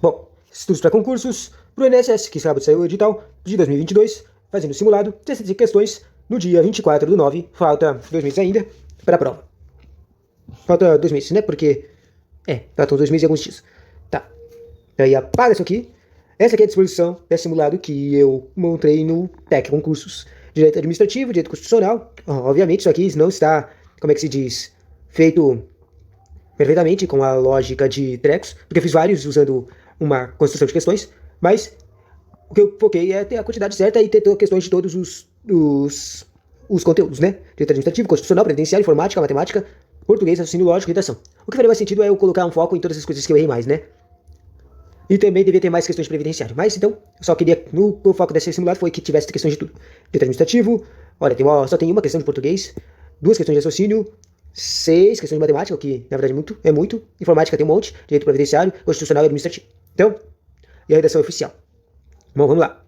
Bom, estudos para concursos para o INSS, que sábado saiu o edital de 2022, fazendo simulado, 65 questões, no dia 24/9, falta 2 meses ainda para a prova. Falta 2 meses, né? Porque, faltam 2 meses e alguns dias. Tá, aí apaga isso aqui. Essa aqui é a disposição desse simulado que eu montei no PEC Concursos. Direito Administrativo, Direito Constitucional. Obviamente isso aqui não está, como é que se diz, feito perfeitamente com a lógica de trecos, porque eu fiz vários usando uma construção de questões, mas o que eu foquei é ter a quantidade certa e ter questões de todos os conteúdos, né? Direito Administrativo, Constitucional, Previdenciário, Informática, Matemática, Português, Raciocínio Lógico e Redação. O que faria mais sentido é eu colocar um foco em todas as coisas que eu errei mais, né? E também devia ter mais questões de previdenciário. Mas então, eu só queria, o foco desse simulado foi que tivesse questões de tudo. Direito Administrativo, olha, só tem uma questão de português, 2 questões de raciocínio, 6 questões de matemática, o que na verdade é muito. Informática tem um monte, direito previdenciário, constitucional e administrativo. Então, e a redação oficial. Bom, vamos lá.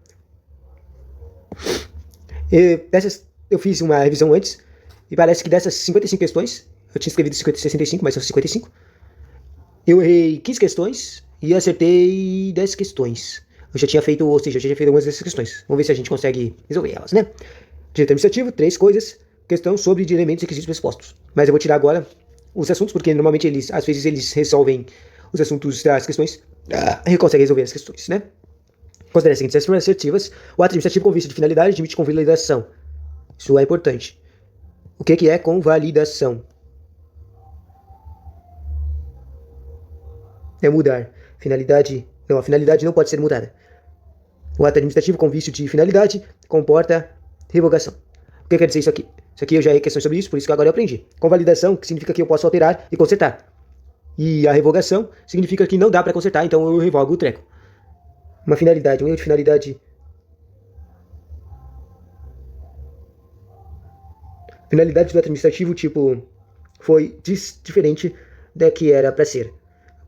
Eu fiz uma revisão antes, e parece que dessas 55 questões, eu tinha escrevido 65, mas são 55. Eu errei 15 questões e acertei 10 questões. Eu já tinha feito, ou seja, eu já tinha feito algumas dessas questões. Vamos ver se a gente consegue resolver elas, né? Direito administrativo, 3 coisas. Questão sobre de elementos, requisitos pressupostos. Mas eu vou tirar agora os assuntos, porque normalmente às vezes eles resolvem os assuntos das questões. Conseguem resolver as questões, né? Considere as seguintes assertivas. O ato administrativo com vista de finalidade admite convalidação. Isso é importante. O que é convalidação? É mudar. A finalidade não pode ser mudada. O ato administrativo com vício de finalidade comporta revogação. O que quer dizer isso aqui? Isso aqui eu já errei questões sobre isso, por isso que agora eu aprendi. Convalidação, que significa que eu posso alterar e consertar. E a revogação significa que não dá para consertar, então eu revogo o treco. Uma finalidade, um erro de finalidade. Finalidade do administrativo, tipo, foi diferente da que era para ser.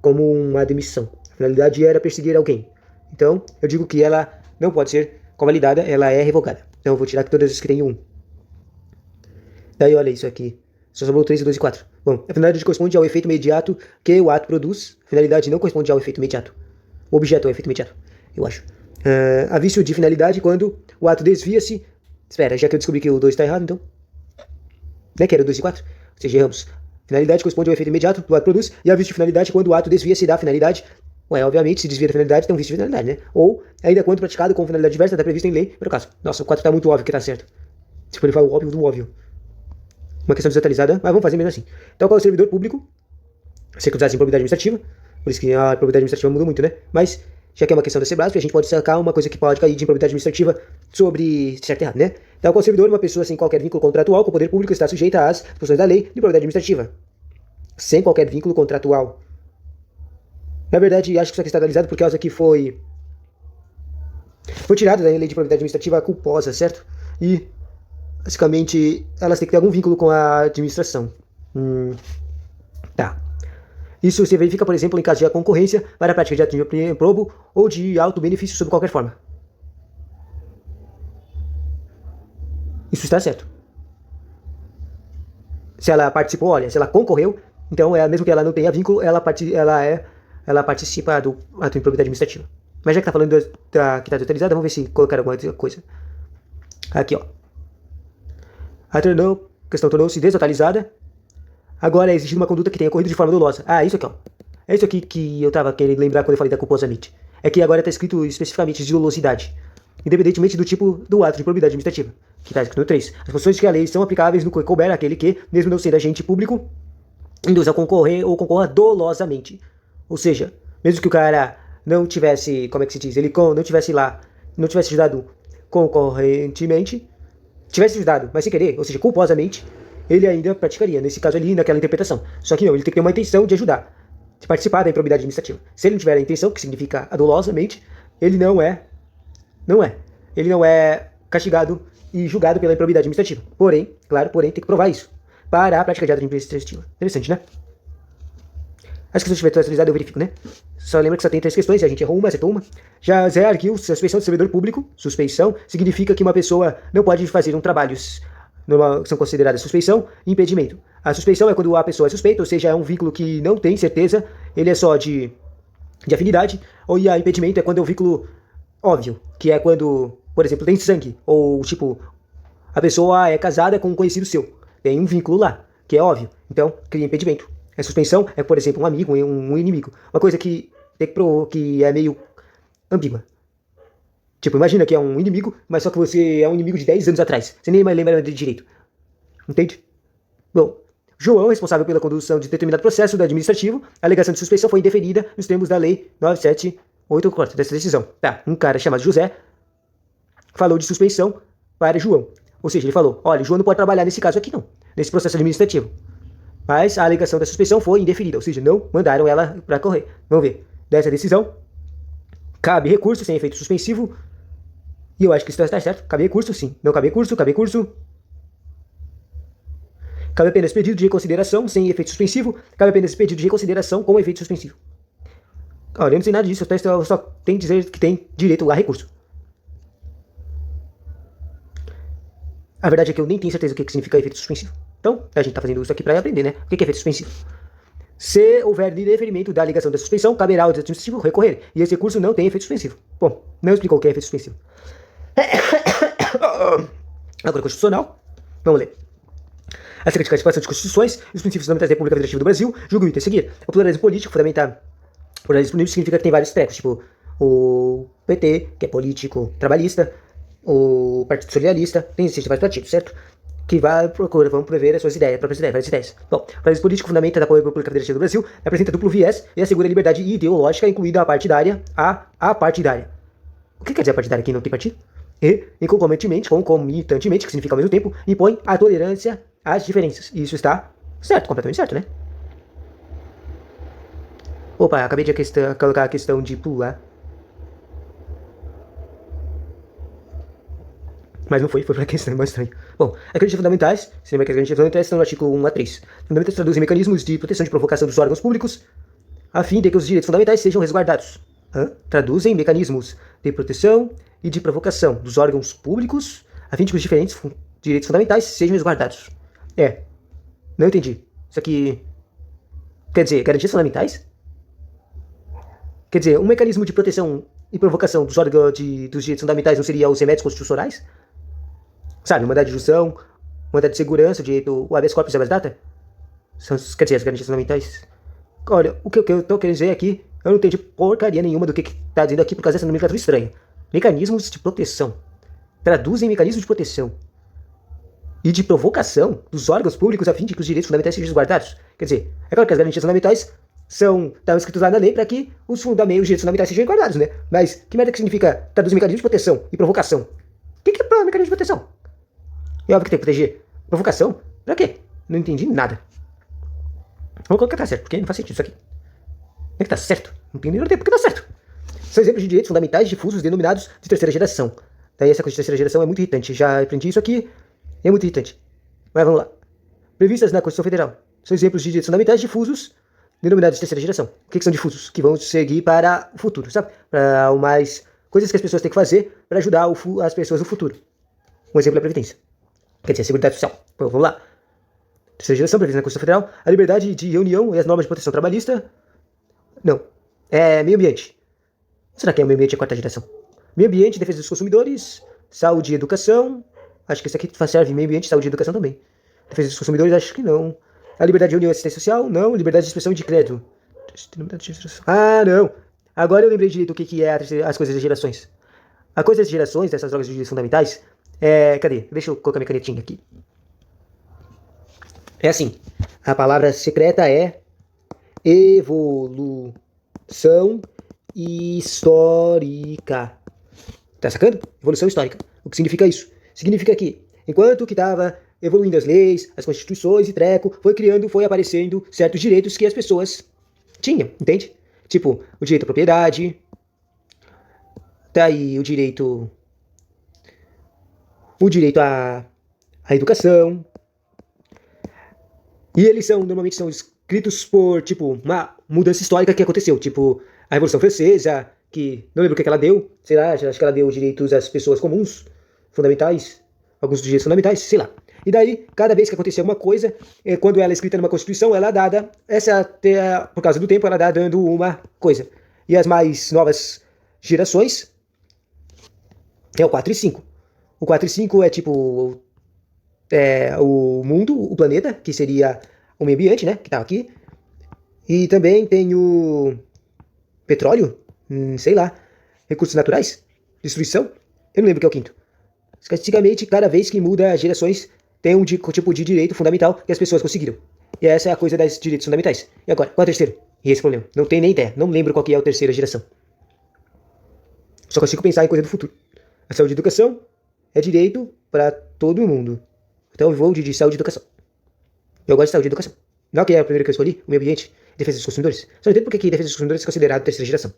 Como uma demissão. A finalidade era perseguir alguém. Então, eu digo que ela não pode ser convalidada, ela é revogada. Então, eu vou tirar todas as que tem 1. Daí, olha isso aqui. Só sobrou 3, 2 e 4. Bom, a finalidade corresponde ao efeito imediato que o ato produz. A finalidade não corresponde ao efeito imediato. O objeto é o efeito imediato, eu acho. Há vício de finalidade quando o ato desvia-se. Espera, já que eu descobri que o 2 está errado, então. Né, que era o 2 e 4? Ou seja, erramos. Finalidade corresponde ao efeito imediato do ato produz. E a vício de finalidade quando o ato desvia-se da finalidade. Obviamente, se desvia da finalidade, tem um vício de finalidade, né? Ou, ainda quando praticado com finalidade diversa da prevista em lei, por caso. Nossa, o 4 tá muito óbvio que tá certo. Tipo, ele fala o óbvio do óbvio. Uma questão desatualizada, mas vamos fazer mesmo assim. Então, qual é o servidor público? Ser cruzado em probidade administrativa. Por isso que a probidade administrativa mudou muito, né? Mas, já que é uma questão da Sebrasp, a gente pode sacar uma coisa que pode cair de improbidade administrativa sobre certo e errado, né? Então, qual servidor, uma pessoa sem qualquer vínculo contratual com o poder público está sujeita às funções da lei de probidade administrativa. Sem qualquer vínculo contratual. Na verdade, acho que isso aqui está atualizado por causa que foi tirado da lei de probidade administrativa culposa, certo? E, basicamente, elas têm que ter algum vínculo com a administração. Tá. Isso se verifica, por exemplo, em caso de concorrência para a prática de ato de probo ou de alto benefício sob qualquer forma. Isso está certo. Se ela participou, olha, se ela concorreu, então, mesmo que ela não tenha vínculo, ela participa do ato de improbidade administrativa. Mas já que está falando que está desatualizada, vamos ver se colocaram alguma coisa. Aqui, ó. A questão tornou-se desatualizada. Agora é exigida uma conduta que tenha ocorrido de forma dolosa. Isso aqui, ó. É isso aqui que eu estava querendo lembrar quando eu falei da culposamente. É que agora está escrito especificamente de dolosidade, independentemente do tipo do ato de improbidade administrativa, que está escrito no 3. As funções que a lei são aplicáveis no que couber àquele que, mesmo não sendo agente público, induza a concorrer ou concorra dolosamente. Ou seja, mesmo que o cara não tivesse, como é que se diz, ele não tivesse ajudado concorrentemente, tivesse ajudado, mas sem querer, ou seja, culposamente, ele ainda praticaria, nesse caso ali, naquela interpretação. Só que não, ele tem que ter uma intenção de ajudar, de participar da improbidade administrativa. Se ele não tiver a intenção, que significa dolosamente, ele não é castigado e julgado pela improbidade administrativa. Porém, tem que provar isso para a prática de ato administrativa. Interessante, né? Acho que se eu estiver atualizado eu verifico, né? Só lembra que só tem 3 questões, a gente errou uma, acertou uma. Já Zé Arquil, suspeição do servidor público. Suspeição significa que uma pessoa não pode fazer um trabalho. São consideradas suspeição e impedimento. A suspeição é quando a pessoa é suspeita, ou seja, é um vínculo que não tem certeza, ele é só de de afinidade, ou e a impedimento é quando é um vínculo óbvio, que é quando, por exemplo, tem sangue, ou tipo, a pessoa é casada com um conhecido seu, tem um vínculo lá, que é óbvio, então cria impedimento. A suspensão é, por exemplo, um amigo e um inimigo, uma coisa que é meio ambígua. Tipo, imagina que é um inimigo, mas só que você é um inimigo de 10 anos atrás, você nem mais lembra dele direito, entende? Bom, João, responsável pela condução de determinado processo do administrativo, a alegação de suspeição foi indeferida nos termos da Lei 978 dessa decisão. Tá, um cara chamado José falou de suspeição para João. Ou seja, ele falou, olha, João não pode trabalhar nesse caso aqui não, nesse processo administrativo. Mas a alegação da suspeição foi indeferida, ou seja, não mandaram ela para correr. Vamos ver. Dessa decisão, cabe recurso sem efeito suspensivo. E eu acho que isso está certo. Cabe recurso, sim. Não cabe recurso, cabe recurso. Cabe apenas pedido de reconsideração sem efeito suspensivo. Cabe apenas pedido de reconsideração com efeito suspensivo. Olha, eu não sei nada disso, eu só tenho que dizer que tem direito a recurso. A verdade é que eu nem tenho certeza o que significa efeito suspensivo. Então, a gente tá fazendo isso aqui para aprender, né? O que é efeito suspensivo? Se houver indeferimento da alegação da suspensão, caberá ao administrativo recorrer. E esse recurso não tem efeito suspensivo. Bom, não explicou o que é efeito suspensivo. Agora, constitucional. Vamos ler. A Secretaria de Participação de Constituições e os princípios fundamentais da República Federativa do Brasil julga o item a seguir. O pluralismo político fundamental. Pluralismo político significa que tem vários trecos, tipo o PT, que é político trabalhista, o Partido Socialista, existem vários partidos, certo? Que vão prever as suas ideias, próprias ideias, várias ideias. Bom, o pluralismo político fundamenta da República Federativa do Brasil, apresenta duplo viés e assegura a liberdade ideológica, incluída a partidária, a partidária. O que quer dizer a partidária aqui não tem partido? E, concomitantemente, que significa ao mesmo tempo, impõe a tolerância às diferenças. E isso está certo, completamente certo, né? Opa, acabei de colocar a questão de pular. Mas não foi pra questão mais estranha. Bom, as garantias fundamentais, se lembra que as garantias fundamentais estão no artigo 1 a 3. Fundamentais traduzem mecanismos de proteção de provocação dos órgãos públicos, a fim de que os direitos fundamentais sejam resguardados. Traduzem mecanismos de proteção e de provocação dos órgãos públicos, a fim de que os diferentes direitos fundamentais sejam resguardados. Não entendi. Isso aqui quer dizer garantias fundamentais? Quer dizer, um mecanismo de proteção e provocação dos órgãos dos direitos fundamentais não seria os remédios constitucionais? Sabe, mandado de junção, mandado de segurança, o direito, o habeas corpus e habeas data? Quer dizer, as garantias fundamentais. Olha, o que eu tô querendo dizer aqui, eu não entendi porcaria nenhuma do que tá dizendo aqui por causa dessa nomenclatura estranha. Mecanismos de proteção. Traduzem mecanismos de proteção e de provocação dos órgãos públicos a fim de que os direitos fundamentais sejam resguardados. Quer dizer, é claro que as garantias fundamentais estão escritos lá na lei para que os direitos fundamentais sejam resguardados, né? Mas que merda que significa traduzir mecanismos de proteção e provocação? O que é mecanismo de proteção? É óbvio que tem que proteger. Provocação? Pra quê? Não entendi nada. Vamos colocar que tá certo, porque não faz sentido isso aqui. É que tá certo. Não entendi porque tá certo. São exemplos de direitos fundamentais difusos denominados de terceira geração. Daí essa coisa de terceira geração é muito irritante. Já aprendi isso aqui e é muito irritante. Mas vamos lá. Previstas na Constituição Federal. São exemplos de direitos fundamentais difusos denominados de terceira geração. O que são difusos? Que vão seguir para o futuro, sabe? Para mais coisas que as pessoas têm que fazer para ajudar as pessoas no futuro. Um exemplo é a Previdência. Quer dizer, a Seguridade Social. Bom, vamos lá. Terceira geração, prevista na Constituição Federal. A liberdade de reunião e as normas de proteção trabalhista. Não. É meio ambiente. Será que é o meio ambiente a quarta geração? Meio ambiente, defesa dos consumidores, saúde e educação. Acho que isso aqui serve meio ambiente, saúde e educação também. Defesa dos consumidores, acho que não. A liberdade de reunião e assistência social, não. Liberdade de expressão e de crédito. Ah, não. Agora eu lembrei direito o que é as coisas das gerações. A coisa das gerações, dessas drogas de direitos fundamentais, cadê? Deixa eu colocar minha canetinha aqui. É assim. A palavra secreta é evolução histórica. Tá sacando? Evolução histórica. O que significa isso? Significa que, enquanto que estava evoluindo as leis, as constituições e treco, foi aparecendo certos direitos que as pessoas tinham, entende? Tipo, o direito à propriedade, tá aí o direito à educação. E eles normalmente são escritos por, tipo, uma mudança histórica que aconteceu, tipo, a Revolução Francesa, que não lembro o que ela deu, sei lá, acho que ela deu direitos às pessoas comuns, fundamentais, alguns direitos fundamentais, sei lá. E daí, cada vez que acontecia alguma coisa, quando ela é escrita numa Constituição, ela é dada, por causa do tempo, ela dá dando uma coisa. E as mais novas gerações é o 4 e 5. O 4 e 5 é tipo o mundo, o planeta, que seria o meio ambiente, né? Que tá aqui. E também tem o petróleo, sei lá, recursos naturais, destruição. Eu não lembro o que é o quinto. Antigamente, cada vez que muda as gerações, tem um tipo de direito fundamental que as pessoas conseguiram. E essa é a coisa dos direitos fundamentais. E agora, qual é o terceiro? E esse problema? Não tenho nem ideia. Não lembro qual que é a terceira geração. Só consigo pensar em coisa do futuro. A saúde e educação é direito para todo mundo. Então eu vou de saúde e educação. Eu gosto de saúde e educação. Não que é a primeira que eu escolhi, o meio ambiente, defesa dos consumidores. Só não entendo por que defesa dos consumidores é considerado terceira geração.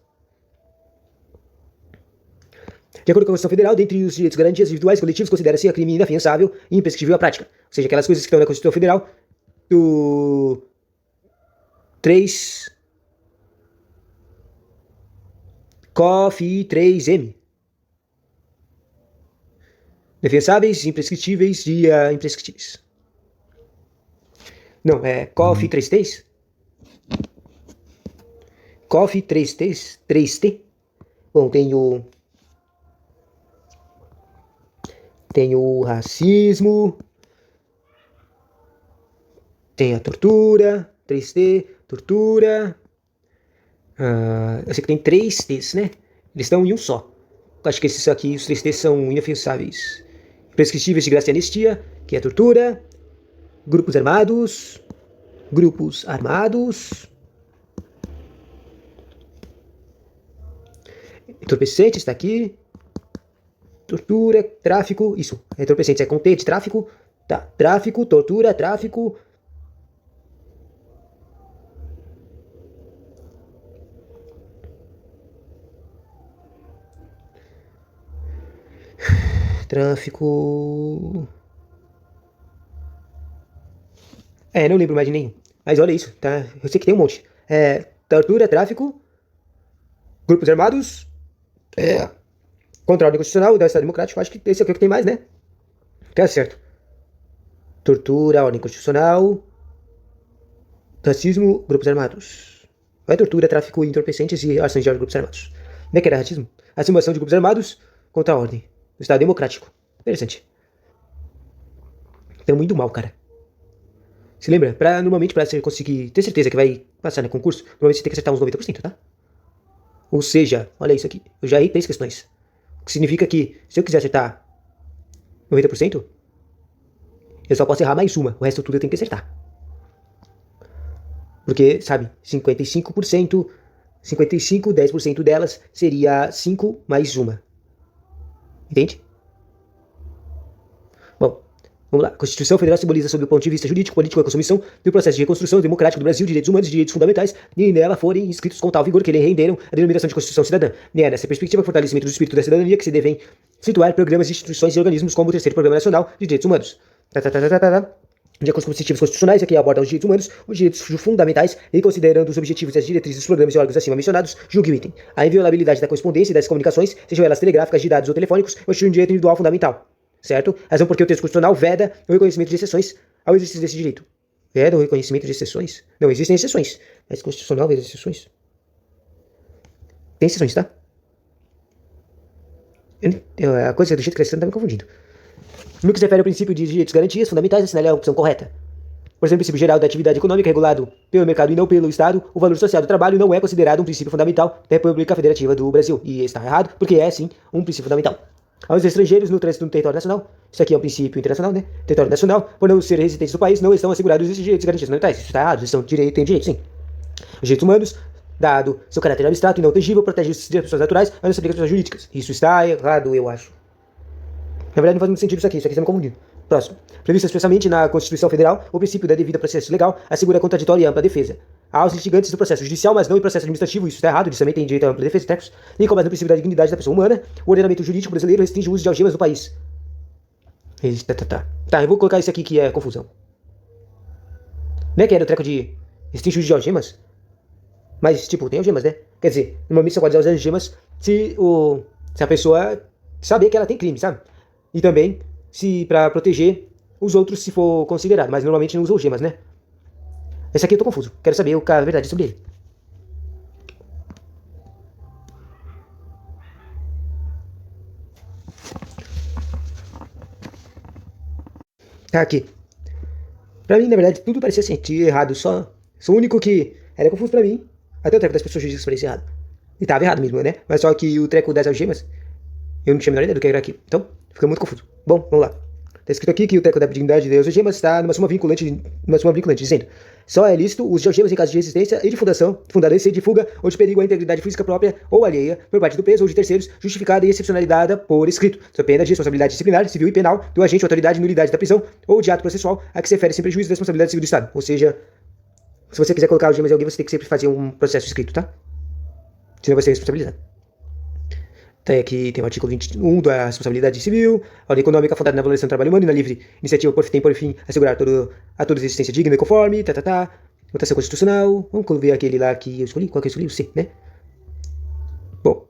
De acordo com a Constituição Federal, dentre os direitos garantias individuais e coletivos, considera-se a crime inafiançável e imprescritível à prática. Ou seja, aquelas coisas que estão na Constituição Federal do 3 COF 3M. Defensáveis, imprescritíveis e imprescritíveis. Não, é COF 3Ts? COF 3Ts? 3T? Bom, tem o racismo, tem a tortura, 3T, tortura. Eu sei que tem 3 T's, né? Eles estão em um só. Acho que esses aqui, os 3 T's, são inafiançáveis. Imprescritíveis de graça e anistia, que é tortura. Grupos armados. Entorpecente está aqui. Tortura, tráfico, isso. Entorpecentes é com T de tráfico. Tá, tráfico, tortura, tráfico. Tráfico. Não lembro mais de nenhum. Mas olha isso, tá? Eu sei que tem um monte. Tortura, tráfico. Grupos armados. Contra a ordem constitucional e da Estado Democrático. Acho que esse aqui é o que tem mais, né? Tá certo. Tortura, ordem constitucional. Racismo, grupos armados. Vai tortura, tráfico, entorpecentes e ações de grupos armados. Não é que era racismo? A simulação de grupos armados contra a ordem do Estado Democrático. Interessante. Então, muito mal, cara. Se lembra? Normalmente, pra você conseguir ter certeza que vai passar no concurso, normalmente você tem que acertar uns 90%, tá? Ou seja, olha isso aqui. Eu já errei 3 questões. O que significa que, se eu quiser acertar 90%, eu só posso errar mais uma. O resto tudo eu tenho que acertar. Porque, sabe, 55%, 55, 10% delas seria 5 mais uma. Entende? Bom, vamos lá. A Constituição Federal simboliza, sob o ponto de vista jurídico, político e a consumição do processo de reconstrução democrática do Brasil, direitos humanos e direitos fundamentais, e nela forem inscritos com tal vigor que lhe renderam a denominação de Constituição Cidadã. Nessa perspectiva, o fortalecimento do espírito da cidadania que se devem situar programas, instituições e organismos como o Terceiro Programa Nacional de Direitos Humanos. De acordo com os princípios constitucionais, aqui abordam os direitos humanos, os direitos fundamentais, e considerando os objetivos e as diretrizes dos programas e órgãos acima mencionados, julgue o item. A inviolabilidade da correspondência e das comunicações, sejam elas telegráficas, de dados ou telefônicos, constitui um direito individual fundamental. Certo? Razão porque o texto constitucional veda o reconhecimento de exceções ao exercício desse direito. Veda o reconhecimento de exceções? Não, existem exceções. Mas constitucional veda exceções? Tem exceções, tá? A coisa do jeito que está me confundindo. No que se refere ao princípio de direitos e garantias fundamentais, assinale a opção correta. Por exemplo, o princípio geral da atividade econômica regulado pelo mercado e não pelo Estado, o valor social do trabalho não é considerado um princípio fundamental da República Federativa do Brasil. E está errado, porque é, sim, um princípio fundamental. Aos estrangeiros no trânsito no território nacional, isso aqui é um princípio internacional, né? Território nacional, por não ser residentes do país, não estão assegurados esses direitos e garantias fundamentais. Isso está errado, eles têm direito, sim. Os direitos humanos, dado seu caráter abstrato e não tangível, protege os direitos das pessoas naturais, mas não se aplica às pessoas jurídicas. Isso está errado, eu acho. Na verdade, não faz muito sentido isso aqui está me confundindo. Próximo. Previsto expressamente na Constituição Federal, o princípio da devida processo legal assegura a contraditória e ampla defesa aos litigantes do processo judicial, mas não em processo administrativo. Isso está errado, eles também têm direito à ampla defesa, tecos. Nem como no princípio da dignidade da pessoa humana, o ordenamento jurídico brasileiro restringe o uso de algemas no país. Tá, eu vou colocar isso aqui que é confusão. Não é que era o treco de restringe o uso de algemas? Mas, tipo, tem algemas, né? Quer dizer, normalmente você pode usar as algemas se a pessoa saber que ela tem crime, sabe? E também para proteger os outros se for considerado, mas normalmente não usa algemas, né? Esse aqui eu tô confuso, quero saber a verdade sobre ele. Tá aqui. Pra mim, na verdade, tudo parecia assim, errado. Só o único que era confuso pra mim, até o treco das pessoas jurídicas parecia errado. E tava errado mesmo, né? Mas só que o treco das algemas, eu não tinha a menor ideia do que era aqui. Então, fica muito confuso. Bom, vamos lá. Tá escrito aqui que o treco da dignidade de Deus e algemas está numa suma vinculante, dizendo: só é lícito o uso de algemas em caso de resistência e de fundadência de fuga ou de perigo à integridade física própria ou alheia por parte do preso ou de terceiros, justificada e excepcionalidade por escrito, sob pena de responsabilidade disciplinar, civil e penal do agente, autoridade e nulidade da prisão ou de ato processual a que se refere sem prejuízo da responsabilidade civil do Estado. Ou seja, se você quiser colocar algemas em alguém, você tem que sempre fazer um processo escrito, tá? Senão você é responsabilizado. Tem aqui, tem o artigo 21 da responsabilidade civil, a ordem econômica fundada na valorização do trabalho humano e na livre iniciativa tem por fim assegurar a toda existência digna e conforme, votação constitucional, vamos ver aquele lá que eu escolhi, qual que eu escolhi? O C, né? Bom,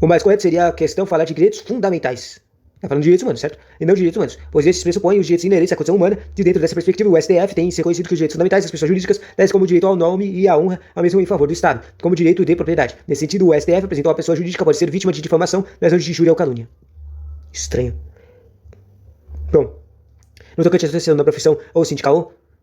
o mais correto seria a questão falar de direitos fundamentais. Tá falando de direitos humanos, certo? E não de direitos humanos, pois esses pressupõem os direitos inerentes à condição humana, e dentro dessa perspectiva o STF tem reconhecido que os direitos fundamentais das pessoas jurídicas, tais como o direito ao nome e à honra, ao mesmo em favor do Estado, como o direito de propriedade. Nesse sentido, o STF apresentou a pessoa jurídica pode ser vítima de difamação, lesão de injúria ou calúnia. Estranho. Bom, no tocante à associação da profissão ou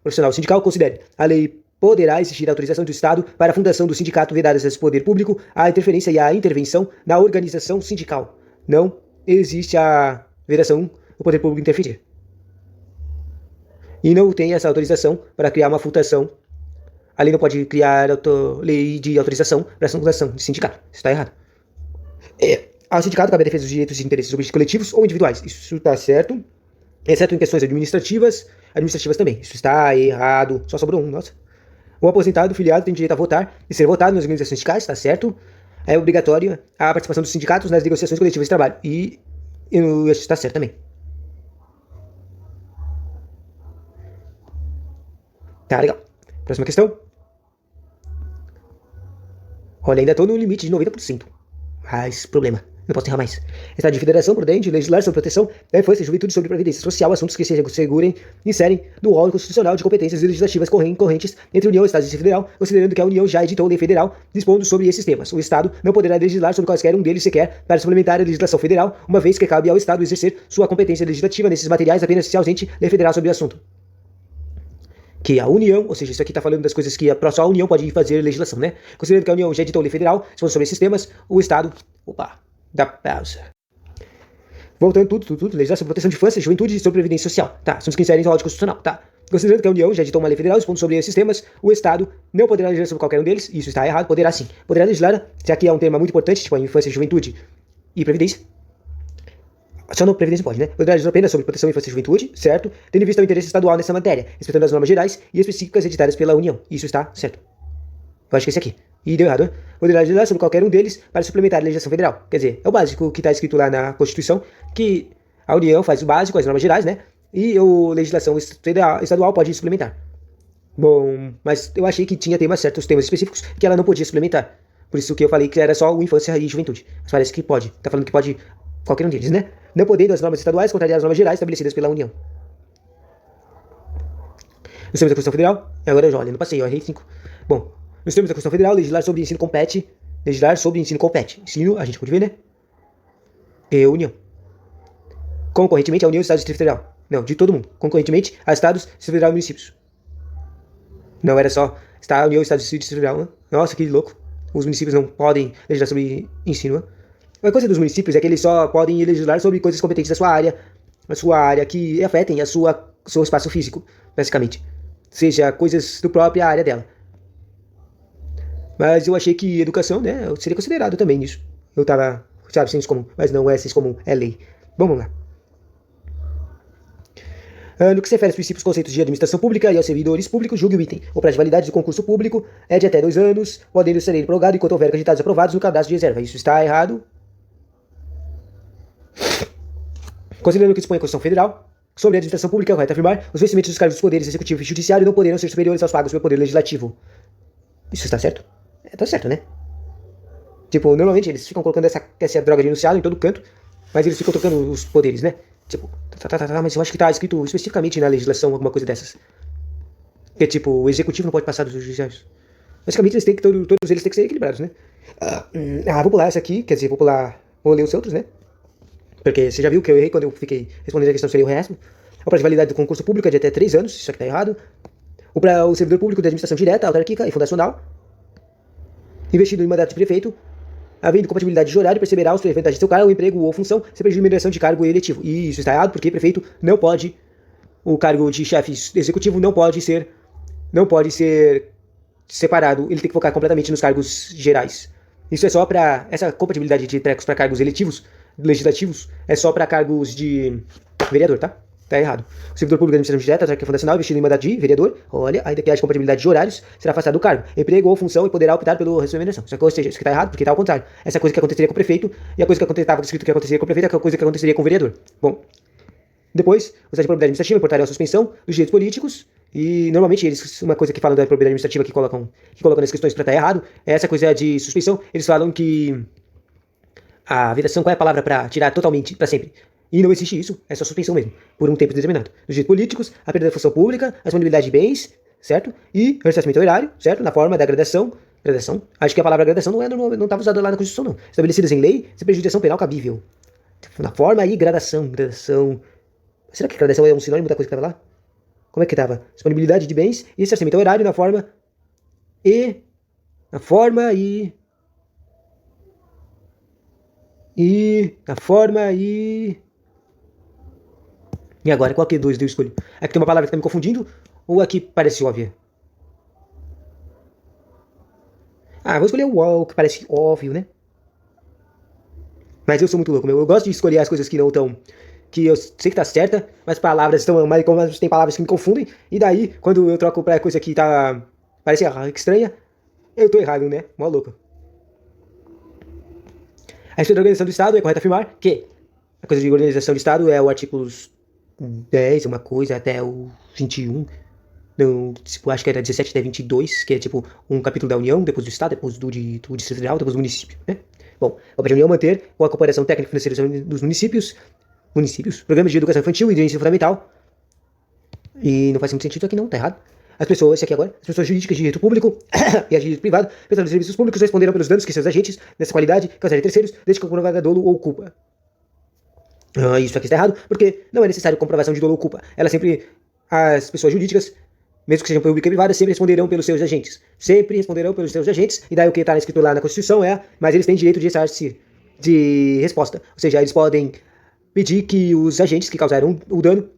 profissional sindical, considere a lei poderá exigir a autorização do Estado para a fundação do sindicato, vedadas esse poder público a interferência e a intervenção na organização sindical. Não existe a vedação do poder público interferir. E não tem essa autorização para criar uma fundação. A lei não pode criar lei de autorização para a fundação de sindicato. Isso está errado. Ao sindicato cabe a defesa dos direitos e interesses coletivos ou individuais. Isso está certo, exceto em questões administrativas também. Isso está errado. Só sobrou um, nossa. O aposentado, filiado, tem direito a votar e ser votado nas organizações sindicais, está certo. É obrigatório a participação dos sindicatos nas negociações coletivas de trabalho. E isso está certo também. Tá, legal. Próxima questão. Olha, ainda estou no limite de 90%. Mas, problema. Não posso errar mais. Estado de federação prudente, legislar sobre proteção da infância e juventude, sobre previdência social, assuntos que se inserem no rol constitucional de competências legislativas correntes entre União e Estado e Federal, considerando que a União já editou lei federal dispondo sobre esses temas. O Estado não poderá legislar sobre quaisquer um deles sequer para suplementar a legislação federal, uma vez que cabe ao Estado exercer sua competência legislativa nesses materiais apenas se ausente lei federal sobre o assunto. Que a União, ou seja, isso aqui está falando das coisas que só a União pode fazer legislação, né? Considerando que a União já editou lei federal dispondo sobre esses temas, o Estado... Dá pausa. Voltando tudo, legislação sobre proteção de infância, juventude e sobre previdência social. Tá, assuntos que inserem no rol constitucional. Tá. Considerando que a União já editou uma lei federal expondo sobre esses temas, o Estado não poderá legislar sobre qualquer um deles. Isso está errado, poderá sim. Poderá legislar, se aqui é um tema muito importante, tipo a infância, juventude e previdência. Só não previdência pode, né? Poderá legislar apenas sobre proteção, infância e juventude, certo? Tendo em vista o interesse estadual nessa matéria, respeitando as normas gerais e específicas editadas pela União. Isso está certo. Eu acho que é esse aqui. E deu errado, né? Poderá legislar sobre qualquer um deles para suplementar a legislação federal. Quer dizer, é o básico que está escrito lá na Constituição, que a União faz o básico, as normas gerais, né? E a legislação estadual pode suplementar. Bom, mas eu achei que tinha certos temas específicos que ela não podia suplementar. Por isso que eu falei que era só o infância e juventude. Mas parece que pode. Tá falando que pode qualquer um deles, né? Não podendo as normas estaduais contrariar as normas gerais estabelecidas pela União. Nos termos da Constituição Federal, agora eu já olhei no passeio, eu errei 5. Bom, nos termos da Constituição Federal, legislar sobre ensino compete. Ensino, a gente pode ver, né? E União. Concorrentemente, a União e Estados e Distrito Federal. Não, de todo mundo. Concorrentemente, a Estados, Distrito Federal e municípios. Não era só a União, Estados e Distrito Federal. Né? Nossa, que louco. Os municípios não podem legislar sobre ensino. Né? A coisa dos municípios é que eles só podem legislar sobre coisas competentes da sua área que afetem seu espaço físico, basicamente. Seja coisas da própria área dela. Mas eu achei que educação, né, seria considerado também nisso. Eu tava, senso comum, mas não é senso comum, é lei. Vamos lá. No que se refere aos princípios conceitos de administração pública e aos servidores públicos, julgue o item. O prazo de validade do concurso público é de até 2 anos, podendo ser prorrogado enquanto houver candidatos aprovados no cadastro de reserva. Isso está errado. Considerando que dispõe a Constituição Federal, sobre a administração pública, é correto afirmar, os vencimentos dos cargos dos poderes executivo e judiciário não poderão ser superiores aos pagos pelo poder legislativo. Isso está certo? Tá certo, né? Tipo, normalmente eles ficam colocando essa droga de enunciado em todo canto, mas eles ficam trocando os poderes, né? Tipo, mas eu acho que tá escrito especificamente na legislação alguma coisa dessas. Que é tipo, o executivo não pode passar dos judiciários. Basicamente eles têm que, todos eles têm que ser equilibrados, né? Vou pular essa aqui, quer dizer, vou ler os outros, né? Porque você já viu que eu errei quando eu fiquei respondendo a questão seria o resto. O prazo de validade do concurso público é de até 3 anos, isso aqui está errado. O servidor público de administração direta, autárquica e fundacional, investido em mandato de prefeito, havendo compatibilidade de horário, perceberá os vantagens de seu cargo, emprego ou função, sem prejuízo de remuneração de cargo eletivo. E isso está errado, porque prefeito não pode, o cargo de chefe executivo não pode ser separado, ele tem que focar completamente nos cargos gerais. Isso é só para, essa compatibilidade de trecos para cargos legislativos, é só para cargos de vereador, tá? Tá errado. O servidor público da administração direta, autárquica fundacional, investido em mandato de vereador, olha, ainda que haja compatibilidade de horários, será afastado do cargo, emprego ou função e poderá optar pela remuneração. Ou seja, isso que está errado, porque está ao contrário. Essa coisa que aconteceria com o prefeito, e a coisa que estava escrito que aconteceria com o prefeito, é a coisa que aconteceria com o vereador. Bom, depois, o site de propriedade administrativa importaria a suspensão dos direitos políticos, e normalmente eles, uma coisa que falam da propriedade administrativa que colocam nas questões para estar errado, é essa coisa de suspensão. Eles falam que a vedação, qual é a palavra para tirar totalmente, para sempre? E não existe isso, é só suspensão mesmo, por um tempo determinado. Dos direitos políticos, a perda da função pública, a disponibilidade de bens, certo? E o ressarcimento horário, certo? Na forma da gradação, acho que a palavra gradação não estava usada lá na Constituição, não. Estabelecidas em lei, sem prejudicação penal cabível. Na forma e gradação. Será que gradação é um sinônimo da coisa que estava lá? Como é que estava? Disponibilidade de bens e ressarcimento horário na forma e E agora, qual que é dois eu escolho? Aqui tem uma palavra que está me confundindo, ou aqui parece óbvia? Vou escolher o UOL, que parece óbvio, né? Mas eu sou muito louco, meu. Eu gosto de escolher as coisas que não estão... que eu sei que tá certa, mas palavras estão... Mas como tem palavras que me confundem, e daí, quando eu troco pra coisa que tá... parece estranha, eu tô errado, né? Mó louco. A respeito da organização do Estado, é correto afirmar que a coisa de organização do Estado é o artigo 10, uma coisa, até o 21. Não, tipo, acho que era 17 até 22, que é tipo um capítulo da União, depois do Estado, depois do Distrito Federal, depois do município, né? Bom, a União manter com a cooperação técnica e financeira dos municípios, programas de educação infantil e de ensino fundamental. E não faz muito sentido aqui não, tá errado. As pessoas jurídicas de direito público e as de direito privado, prestando serviços públicos, responderão pelos danos que seus agentes, nessa qualidade, causarem terceiros, desde que comprovada dolo ou culpa. Isso aqui está errado, porque não é necessário comprovação de dolo ou culpa. As pessoas jurídicas, mesmo que sejam públicas e privadas, sempre responderão pelos seus agentes. E daí o que está escrito lá na Constituição mas eles têm direito de ressarcir de resposta. Ou seja, eles podem pedir que os agentes que causaram o dano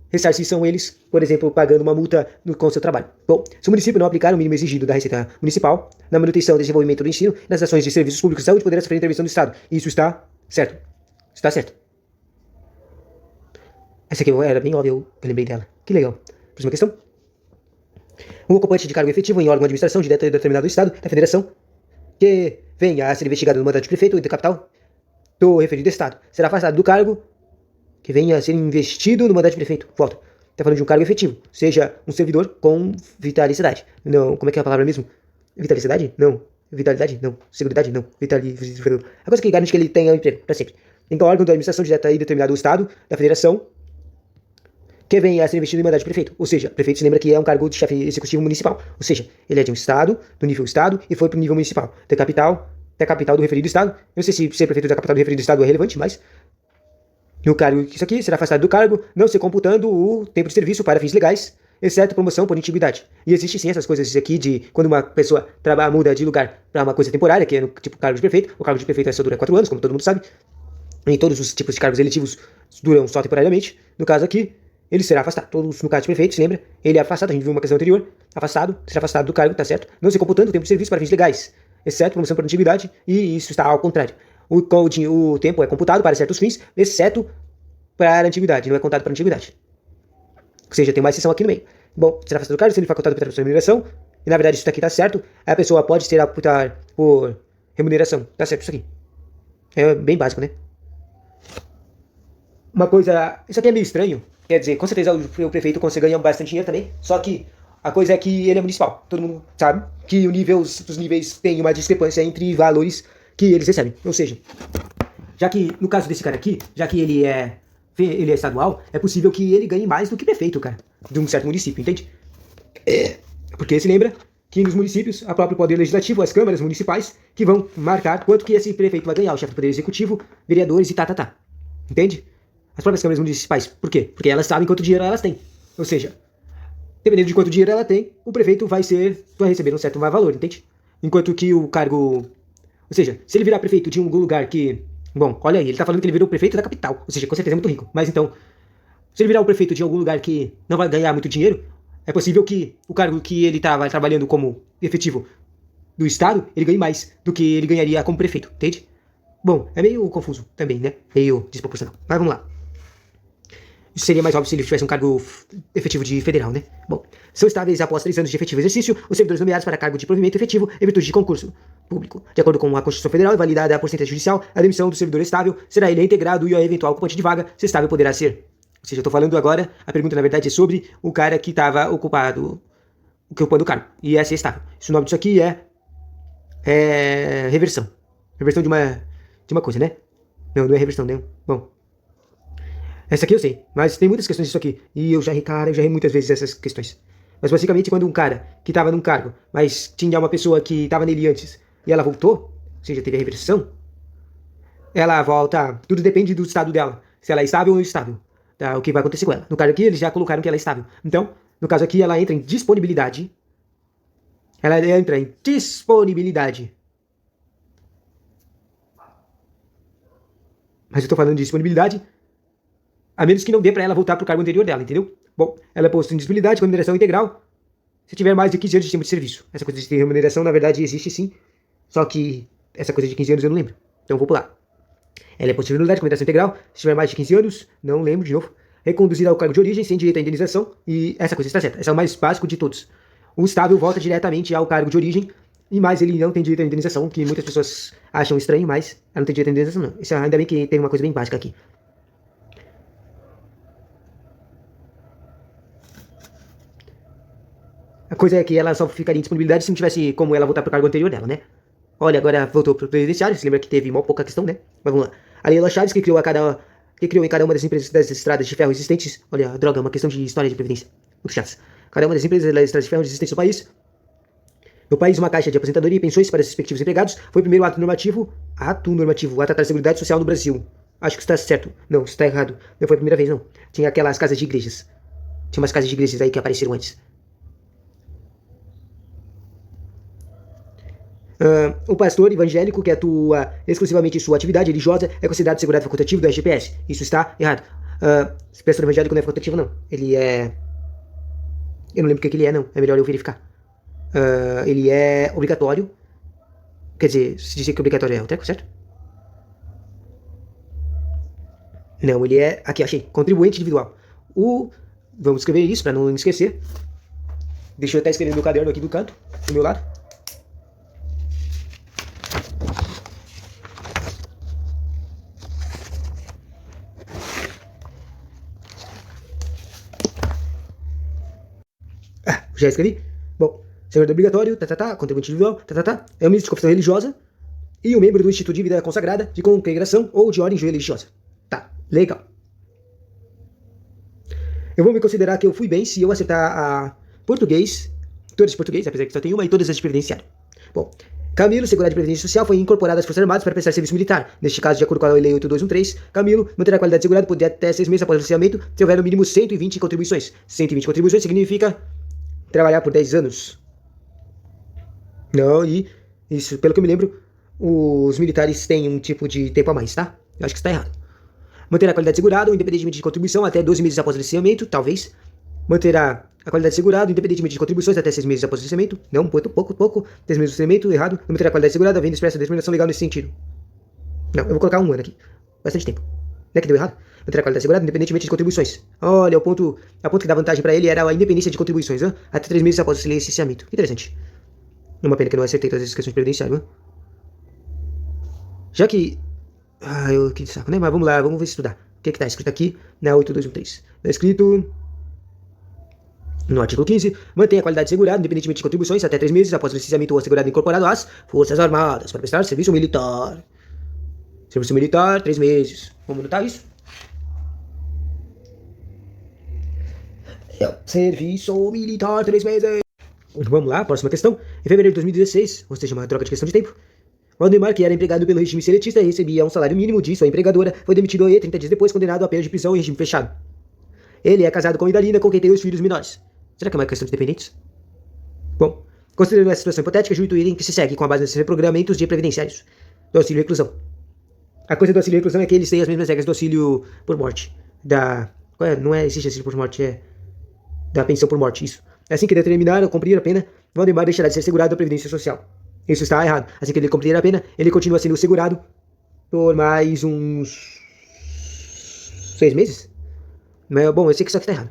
ressarçam eles, por exemplo, pagando uma multa com o seu trabalho. Bom, se o município não aplicar o mínimo exigido da Receita Municipal na manutenção e desenvolvimento do ensino, nas ações de serviços públicos de saúde, poderá sofrer intervenção do Estado. Isso está certo. Está certo. Essa aqui era bem óbvia, eu lembrei dela. Que legal. Próxima questão. Um ocupante de cargo efetivo em órgão de administração direta de determinado Estado, da Federação, que venha a ser investigado no mandato de prefeito ou de capital do referido Estado, será afastado do cargo que venha a ser investido no mandato de prefeito. Volta. Está falando de um cargo efetivo, seja um servidor com vitalidade. Não, como é que é a palavra mesmo? Vitalidade? Não. Vitalidade? Não. Seguridade? Não. Vitalidade. A coisa que garante que ele tenha emprego para sempre. Então, órgão da administração direta e determinado Estado, da Federação, que venha a ser investido em mandato de prefeito. Ou seja, prefeito se lembra que é um cargo de chefe executivo municipal. Ou seja, ele é de um Estado, do nível Estado, e foi para o nível municipal. Da capital do referido Estado. Eu não sei se ser prefeito da capital do referido Estado é relevante, mas no cargo, isso aqui será afastado do cargo, não se computando o tempo de serviço para fins legais, exceto promoção por antiguidade. E existe sim essas coisas aqui de quando uma pessoa muda de lugar para uma coisa temporária, que é no tipo cargo de prefeito. O cargo de prefeito só dura 4 anos, como todo mundo sabe. Em todos os tipos de cargos eletivos duram só temporariamente. No caso aqui, ele será afastado. Todos no caso de prefeito, se lembra? Ele é afastado, a gente viu uma questão anterior. Será afastado do cargo, tá certo? Não se computando o tempo de serviço para fins legais, exceto promoção por antiguidade, e isso está ao contrário. O tempo é computado para certos fins, exceto para a antiguidade, não é contado para a antiguidade. Ou seja, tem uma exceção aqui no meio. Bom, será afastado do cargo, sendo facultado pela remuneração, e na verdade isso daqui tá certo, a pessoa pode ser aputar por remuneração. Tá certo isso aqui. É bem básico, né? Uma coisa, isso aqui é meio estranho, quer dizer, com certeza o prefeito consegue ganhar bastante dinheiro também, só que a coisa é que ele é municipal. Todo mundo sabe que os níveis têm uma discrepância entre valores que eles recebem. Ou seja, já que no caso desse cara aqui, já que ele é estadual, é possível que ele ganhe mais do que prefeito, cara, de um certo município, entende? Porque se lembra que nos municípios, a próprio poder legislativo, as câmaras municipais, que vão marcar quanto que esse prefeito vai ganhar, o chefe do poder executivo, vereadores e Entende? as próprias câmaras municipais. Por quê? Porque elas sabem quanto dinheiro elas têm. Ou seja, dependendo de quanto dinheiro ela tem, o prefeito vai receber um certo valor, entende? Enquanto que o cargo... Ou seja, se ele virar prefeito de algum lugar que... Bom, olha aí, ele tá falando que ele virou prefeito da capital. Ou seja, com certeza é muito rico. Mas então, se ele virar o prefeito de algum lugar que não vai ganhar muito dinheiro, é possível que o cargo que ele estava trabalhando como efetivo do Estado, ele ganhe mais do que ele ganharia como prefeito, entende? Bom, é meio confuso também, né? Meio desproporcional. Mas vamos lá. Isso seria mais óbvio se ele tivesse um cargo efetivo de federal, né? Bom, são estáveis após 3 anos de efetivo exercício os servidores nomeados para cargo de provimento efetivo em virtude de concurso público. De acordo com a Constituição Federal e validada por sentença judicial, a demissão do servidor estável será ele reintegrado e o eventual ocupante de vaga, se estável, poderá ser. Ou seja, eu tô falando agora, a pergunta na verdade é sobre o cara que estava ocupando o cargo. E essa é estável. O nome disso aqui é reversão. Reversão de uma coisa, né? Não é reversão, né? Bom. Essa aqui eu sei, mas tem muitas questões disso aqui. E eu já errei muitas vezes essas questões. Mas basicamente, quando um cara que estava num cargo, mas tinha uma pessoa que estava nele antes, e ela voltou, ou seja, teve a reversão, ela volta, tudo depende do estado dela, se ela é estável ou instável, tá? O que vai acontecer com ela. No caso aqui, eles já colocaram que ela é estável. Então, no caso aqui, ela entra em disponibilidade. Ela entra em disponibilidade. Mas eu tô falando de disponibilidade, a menos que não dê para ela voltar para o cargo anterior dela, entendeu? Bom, ela é posta em disponibilidade com remuneração integral se tiver mais de 15 anos de tempo de serviço. Essa coisa de ter remuneração, na verdade, existe sim, só que essa coisa de 15 anos eu não lembro. Então vou pular. Ela é posta em disponibilidade com remuneração integral se tiver mais de 15 anos, não lembro de novo. Reconduzida ao cargo de origem sem direito à indenização, e essa coisa está certa. Essa é o mais básico de todos. O estável volta diretamente ao cargo de origem, e mais ele não tem direito à indenização, que muitas pessoas acham estranho, mas ela não tem direito à indenização não. Isso, ainda bem que tem uma coisa bem básica aqui. A coisa é que ela só ficaria em disponibilidade se não tivesse como ela voltar pro cargo anterior dela, né? Olha, agora voltou pro presidenciário, se lembra que teve mó pouca questão, né? Mas vamos lá. A Leila Chaves, que criou em cada uma das empresas das estradas de ferro existentes... Olha, droga, uma questão de história de previdência. Muito chato. Cada uma das empresas das estradas de ferro existentes no país, uma caixa de aposentadoria e pensões para os respectivos empregados, foi o primeiro ato normativo a tratar da Seguridade Social no Brasil. Acho que isso está certo. Não, isso está errado. Não foi a primeira vez, não. Tinha aquelas casas de igrejas. Tinha umas casas de igrejas aí que apareceram antes. O pastor evangélico que atua exclusivamente em sua atividade religiosa é considerado segurado facultativo do SGPS. Isso está errado. Esse pastor evangélico não é facultativo, não. Ele é... Eu não lembro o que ele é, não. É melhor eu verificar. Ele é obrigatório. Quer dizer, se dizer que obrigatório é o teco, certo? Não, ele é... Aqui, achei. Contribuinte individual. Vamos escrever isso para não esquecer. Deixa eu até escrever no meu caderno aqui do canto, do meu lado. Já escrevi? Bom, servidor obrigatório, contribuinte individual, é o ministro de confissão religiosa e o membro do Instituto de Vida Consagrada, de congregação ou de ordem religiosa. Tá, legal. Eu vou me considerar que eu fui bem se eu acertar a português, todas de português, apesar que só tem uma, e todas as de previdenciário. Bom, Camilo, Seguridade e Previdência Social, foi incorporado às Forças Armadas para prestar serviço militar. Neste caso, de acordo com a Lei 8213, Camilo manterá a qualidade de segurado por até 6 meses após o licenciamento, se houver no mínimo 120 contribuições. 120 contribuições significa trabalhar por 10 anos. Não, e isso, pelo que eu me lembro, os militares têm um tipo de tempo a mais, tá? Eu acho que está errado. Manterá a qualidade segurada, independentemente de contribuição, até 12 meses após o licenciamento, talvez. Manterá a qualidade segurada, independentemente de contribuições, até 6 meses após o licenciamento. Não, pouco. 10 meses do licenciamento, errado. Não manterá a qualidade segurada, havendo expressa determinação legal nesse sentido. Não, eu vou colocar 1 ano aqui. Bastante tempo. Não é que deu errado? Manter a qualidade segurada, independentemente de contribuições. Olha, a ponto que dá vantagem para ele era a independência de contribuições, hein? Até 3 meses após o licenciamento. Interessante. É uma pena que eu não acertei todas as questões previdenciárias, hein? Já que... que saco, né? Mas vamos lá, vamos ver se estudar. O que está escrito aqui na 8213? Está escrito... No artigo 15, mantém a qualidade segurada, independentemente de contribuições, até 3 meses após o licenciamento ou assegurado incorporado às Forças Armadas, para prestar serviço militar. Serviço militar, 3 meses. Vamos notar isso? Serviço militar, 3 meses. Vamos lá, próxima questão. Em fevereiro de 2016, ou seja, uma troca de questão de tempo, Valdemar, que era empregado pelo regime seletista e recebia um salário mínimo de sua empregadora, foi demitido aí 30 dias depois, condenado a pena de prisão em regime fechado. Ele é casado com Idalina, com quem tem 2 filhos menores. Será que é uma questão de dependentes? Bom, considerando essa situação hipotética, julgo que se segue com a base desses reprogramentos de previdenciários do auxílio reclusão. A coisa do auxílio reclusão é que eles têm as mesmas regras do auxílio por morte. Não existe auxílio por morte, é da pensão por morte, isso. Assim que determinar ou cumprir a pena, Valdemar deixará de ser segurado da Previdência Social. Isso está errado. Assim que ele cumprir a pena, ele continua sendo segurado por mais uns 6 meses. Mas, bom, eu sei que isso aqui está errado.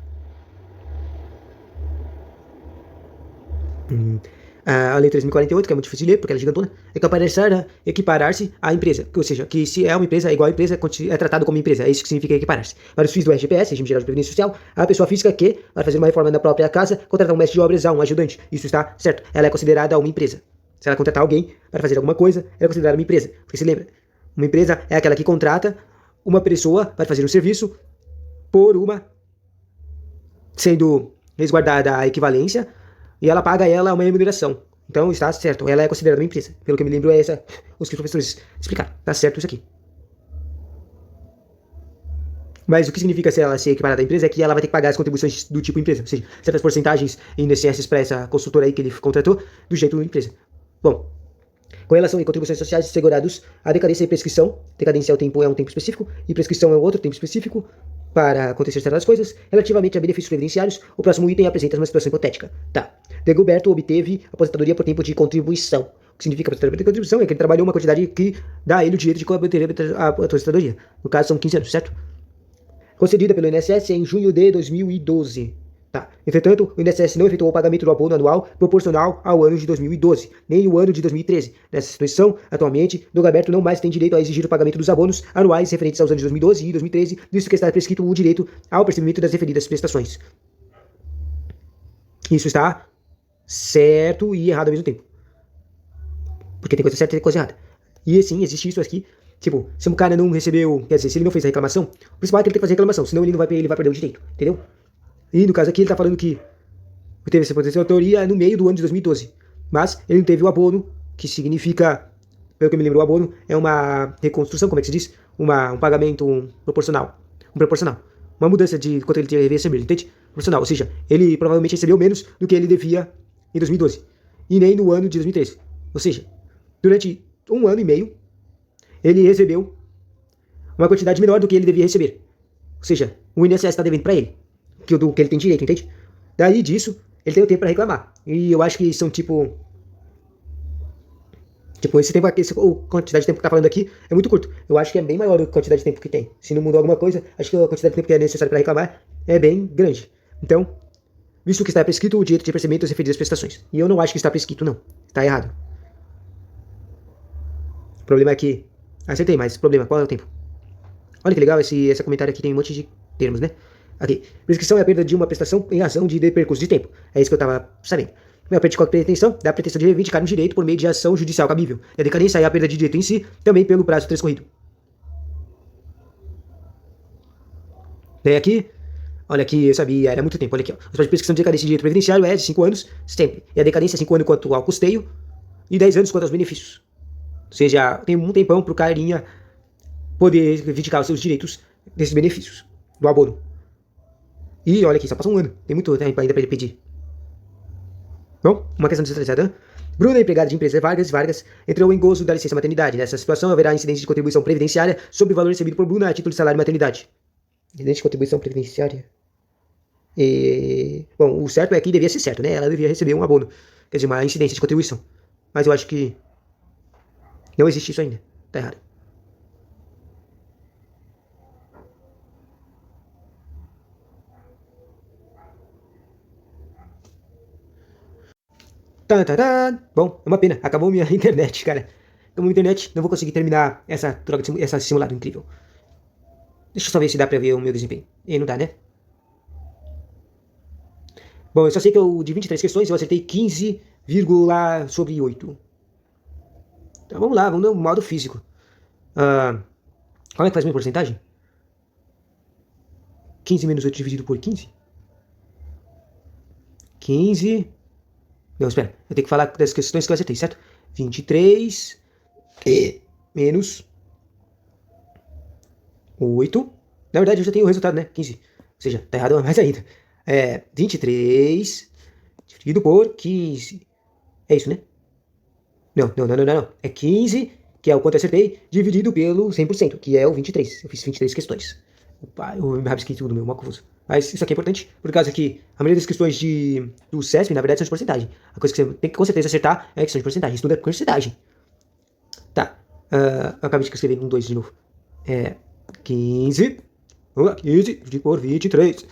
A Lei 3.048, que é muito difícil de ler, porque ela é gigantona, é equiparar-se à empresa. Ou seja, que se é uma empresa, é igual a empresa, é tratado como empresa. É isso que significa equiparar-se. Para os fins do RGPS, Regime Geral de Previdência Social, a pessoa física que, para fazer uma reforma na própria casa, contratar um mestre de obras a um ajudante. Isso está certo. Ela é considerada uma empresa. Se ela contratar alguém para fazer alguma coisa, ela é considerada uma empresa. Porque se lembra, uma empresa é aquela que contrata uma pessoa para fazer um serviço por uma, sendo resguardada a equivalência, e ela paga ela uma remuneração. Então está certo, ela é considerada uma empresa. Pelo que eu me lembro, é essa os que os professores explicaram. Está certo isso aqui. Mas o que significa se ela ser equiparada à empresa é que ela vai ter que pagar as contribuições do tipo empresa, ou seja, certas porcentagens em INSS para essa consultora aí que ele contratou, do jeito empresa. Bom, com relação a contribuições sociais de segurados, a decadência e prescrição. Decadência é um tempo específico e prescrição é outro tempo específico para acontecer certas coisas. Relativamente a benefícios previdenciários, o próximo item apresenta uma situação hipotética. Tá. Degoberto obteve aposentadoria por tempo de contribuição. O que significa aposentadoria por contribuição é que ele trabalhou uma quantidade que dá a ele o direito de obter a aposentadoria. No caso, são 15 anos, certo? Concedida pelo INSS em junho de 2012. Tá. Entretanto, o INSS não efetuou o pagamento do abono anual proporcional ao ano de 2012, nem o ano de 2013. Nessa situação, atualmente, Dagoberto não mais tem direito a exigir o pagamento dos abonos anuais referentes aos anos de 2012 e 2013, visto que está prescrito o direito ao percebimento das referidas prestações. Isso está certo e errado ao mesmo tempo. Porque tem coisa certa e tem coisa errada. E assim, existe isso aqui. Tipo, se um cara não recebeu, quer dizer, se ele não fez a reclamação, o principal é que ele tem que fazer a reclamação, senão ele vai perder o direito, entendeu? E no caso aqui ele tá falando que teve essa aposentadoria no meio do ano de 2012. Mas ele não teve o abono, que significa, pelo que eu me lembro, o abono é uma reconstrução, como é que se diz? Um pagamento proporcional. Proporcional. Uma mudança de quanto ele devia receber, entende? Proporcional. Ou seja, ele provavelmente recebeu menos do que ele devia em 2012. E nem no ano de 2013. Ou seja, durante 1 ano e meio, ele recebeu uma quantidade menor do que ele devia receber. Ou seja, o INSS está devendo para ele. Que ele tem direito, entende? Daí disso, ele tem o tempo para reclamar. E eu acho que são tipo, esse tempo aqui, a quantidade de tempo que tá falando aqui é muito curto. Eu acho que é bem maior a quantidade de tempo que tem. Se não mudou alguma coisa, acho que a quantidade de tempo que é necessário para reclamar é bem grande. Então, visto que está prescrito o direito de percebimento das referidas prestações. E eu não acho que está prescrito, não. Está errado. O problema é que... Acertei, mas problema, qual é o tempo? Olha que legal, esse comentário aqui tem um monte de termos, né? Aqui. Prescrição é a perda de uma prestação em razão de percurso de tempo. É isso que eu estava sabendo. A perda de qualquer pretensão dá a pretensão de reivindicar um direito por meio de ação judicial cabível. E a decadência é a perda de direito em si, também pelo prazo transcorrido. Daí aqui, olha aqui, eu sabia, era muito tempo, olha aqui, ó. O prazo de prescrição de decadência de direito previdenciário é de 5 anos, sempre. E a decadência é 5 anos quanto ao custeio e 10 anos quanto aos benefícios. Ou seja, tem um tempão pro carinha poder reivindicar os seus direitos desses benefícios, do abono. E olha aqui, só passa 1 ano. Tem muito tempo ainda para ele pedir. Bom, uma questão desatualizada. Bruna, empregada de empresa Vargas, entrou em gozo da licença maternidade. Nessa situação, haverá incidência de contribuição previdenciária sobre o valor recebido por Bruna a título de salário de maternidade. Incidência de contribuição previdenciária? Bom, o certo é que devia ser certo, né? Ela devia receber um abono. Quer dizer, uma incidência de contribuição. Mas eu acho que não existe isso ainda. Tá errado. Bom, é uma pena. Acabou minha internet, cara. Acabou minha internet. Não vou conseguir terminar essa essa simulado incrível. Deixa eu só ver se dá pra ver o meu desempenho. E não dá, né? Bom, eu só sei que de 23 questões eu acertei 15, sobre 8. Então vamos lá, vamos no modo físico. Como é que faz minha porcentagem? 15 menos 8 dividido por 15? 15... Não, espera. Eu tenho que falar das questões que eu acertei, certo? 23 menos 8. Na verdade, eu já tenho o resultado, né? 15. Ou seja, tá errado mais ainda. 23 dividido por 15. É isso, né? Não. É 15, que é o quanto eu acertei, dividido pelo 100%, que é o 23. Eu fiz 23 questões. Opa, eu me rabisquei tudo, meu, mó confuso. Mas isso aqui é importante, por causa que a maioria das questões do CESP, na verdade, são de porcentagem. A coisa que você tem que com certeza acertar é a questão de porcentagem. Estuda porcentagem. Tá. Eu acabei de escrever um 2 de novo. 15. Vamos lá, 15 dividido por 23.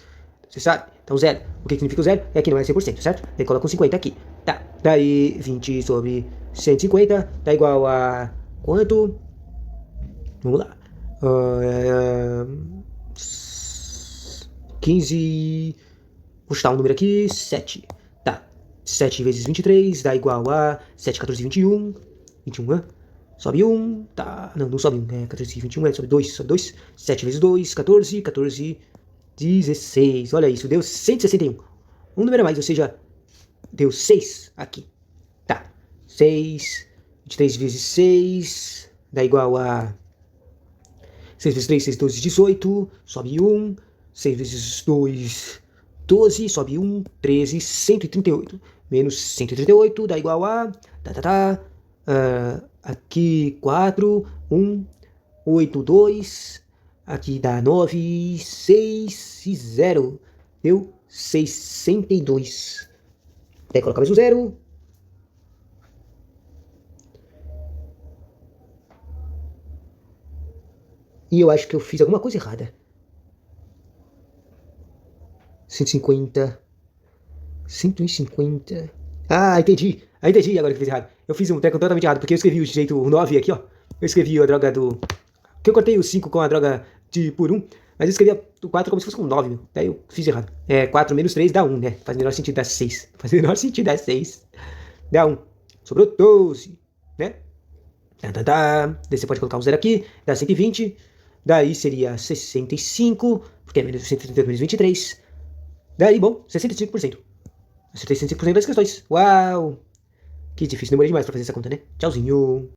Você sabe? Então, zero. O que significa o zero? É que não é 100%, certo? Daí coloca um 50 aqui. Tá. Daí, 20 sobre 150 dá igual a quanto? Vamos lá. 15. Vou chutar um número aqui. 7. Tá. 7 vezes 23 dá igual a 7, 14, 21. 21, né? Sobe 1. Tá. Não sobe 1. 14, 21. Sobe 2. Sobe 2. 7 vezes 2, 14. 14, 16. Olha isso. Deu 161. Um número a mais, ou seja, deu 6 aqui. Tá. 6. 23 vezes 6 dá igual a 6 vezes 3, 6, 12, 18. Sobe 1. 6 vezes 2, 12. Sobe 1. 13, 138. Menos 138 dá igual a... aqui 4, 1, 8, 2. Aqui dá 9, 6 e 0. Deu 62. Daí colocar mais um 0. E eu acho que eu fiz alguma coisa errada. 150. 150. Entendi. Entendi agora que eu fiz errado. Eu fiz um treco totalmente errado, porque eu escrevi o jeito 9 aqui, ó. Eu escrevi a droga do... Que eu cortei o 5 com a droga de por 1, mas eu escrevi o 4 como se fosse com 9, meu. Daí eu fiz errado. 4 menos 3 dá 1, né? Faz o menor sentido dar 6. Faz o menor sentido dar 6. Dá 1. Sobrou 12, né? Daí você pode colocar um 0 aqui, dá 120. Daí seria 65, porque é menos 138 menos 23. Daí, bom, 65%. Acertei 65% das questões. Uau! Que difícil, demorei demais pra fazer essa conta, né? Tchauzinho.